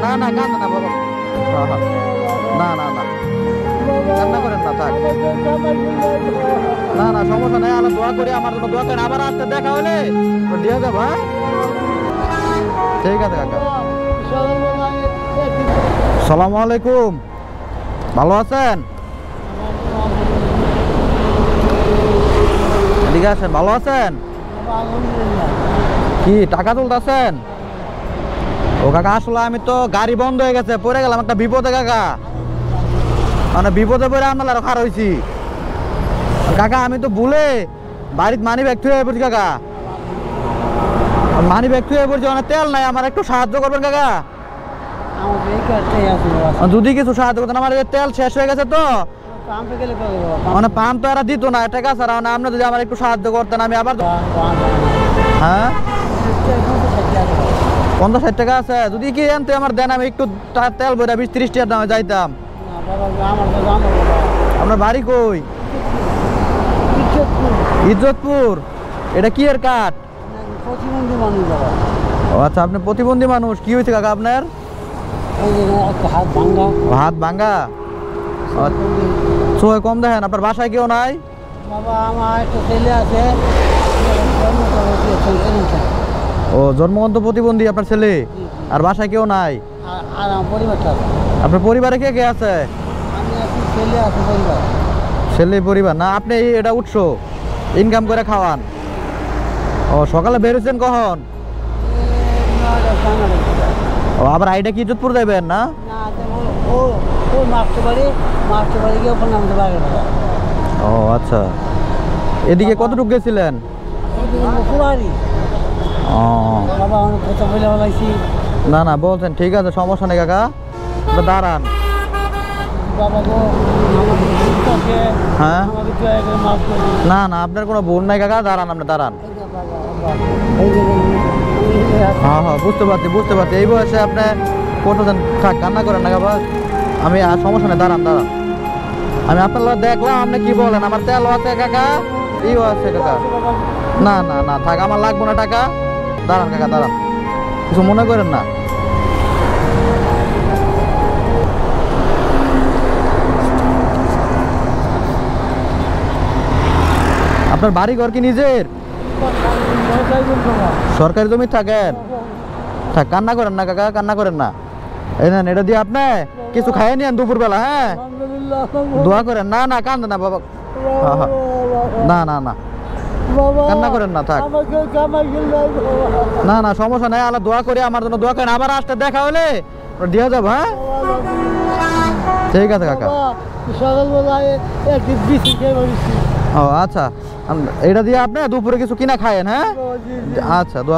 না না কান্দে না বাবা। না না না কান্না করেন না, থাক। না না সমস্যা নেই, আল্লাহ দোয়া করি, আমার জন্য দোয়া করেন। আবার আসতে দেখা হলে দিয়ে যাবো, হ্যাঁ ঠিক আছে কাকা। সালামু আলাইকুম, ভালো আছেন? এদিকে আছেন, ভালো আছেন? কি টাকা তুলতেছেন? ও কাকা আসলে আমি তো গাড়ি বন্ধ হয়ে গেছে, পড়ে গেলাম একটা বিপদে কাকা, মানে বিপদে পড়ে আমরা আরো খারাপ হয়েছি কাকা। আমি তো ভুলে বাড়িতে মানি ব্যাগ থুয়ে পড়ছি কাকা, মানি ব্যাগ থুয়ে পড়ছি, মানে তেল নাই, আমার একটু সাহায্য করবেন কাকা? যদি কিছু সাহায্য করতেন, আমার তেল শেষ হয়ে গেছে তো, মানে পাম্প তো এরা দিত না, ঠিক আছে, আপনি যদি আমার একটু সাহায্য করতেন আমি আবার। হ্যাঁ 50-60 টাকা আছে, যদি কি আনতে আমার দেন, আমি একটু তেল বইরা 20-30 টাকার দামে যাইতাম। আপনার বাড়ি কই? ইজ্জতপুর। এটা কি এর কাঠ? ও আচ্ছা, আপনি প্রতিবন্ধী মানুষ। কি হয়েছে কাকা আপনার? হাত ভাঙ্গা। সময় কম দেখেন। আপনার বাসায় কেউ নাই? ও জন্মগত প্রতিবন্ধী আপনার ছেলে, আর বাসায় কেউ নাই? আপনার পরিবারে কে কে আছে? ছেলে পরিবার না, আপনি এটা উৎস ইনকাম করে খাওয়ান। ও সকালে বেরোচ্ছেন কখন? ও আবার আইডা কি ইজ্জতপুর যাবেন না? ও আচ্ছা, এদিকে কতটুকু গেছিলেন? না না বলছেন, ঠিক আছে, সমস্যা নেই কাকা, দাঁড়ান। হ্যাঁ না না আপনার কোনো ভুল নাই কাকা, দাঁড়ান, আপনি দাঁড়ান। হ্যাঁ হ্যাঁ বুঝতে পারছি, এই বয়সে আপনি করতেছেন, থাক কান্না করেন না কাকা, আমি আর সমস্যা নেই, দাঁড়ান দাঁড়ান। আমি আপনার দেখলাম, আপনি কি বলেন, আমার তেলও আছে কাকা, ইও আছে কাকা। না না না থাক, আমার লাগবো না টাকা, দাঁড়ান কাকা দাঁড়ান, কিছু মনে করেন না। আপনার বাড়ি ঘর কি নিজের? সরকারি জমি থাকেন? থাক কান্না করেন না কাকা, কান্না করেন না। এই নেন, এটা দিয়ে আপনি কিছু খাইয়ে নিয়েন দুপুর বেলা, হ্যাঁ দোয়া করেন। না না কান্দে না বাবা, না না না কান্না করেন না, থাক। না না সমস্যা নেই, আল্লাহ দোয়া করি, আমার জন্য দোয়া করেন। আবার আসতে দেখা হলে দিয়ে যাবো, হ্যাঁ ঠিক আছে কাকা। ও আচ্ছা, এটা দিয়ে আপনি দুপুরে কিছু কিনা খায়েন, হ্যাঁ আচ্ছা।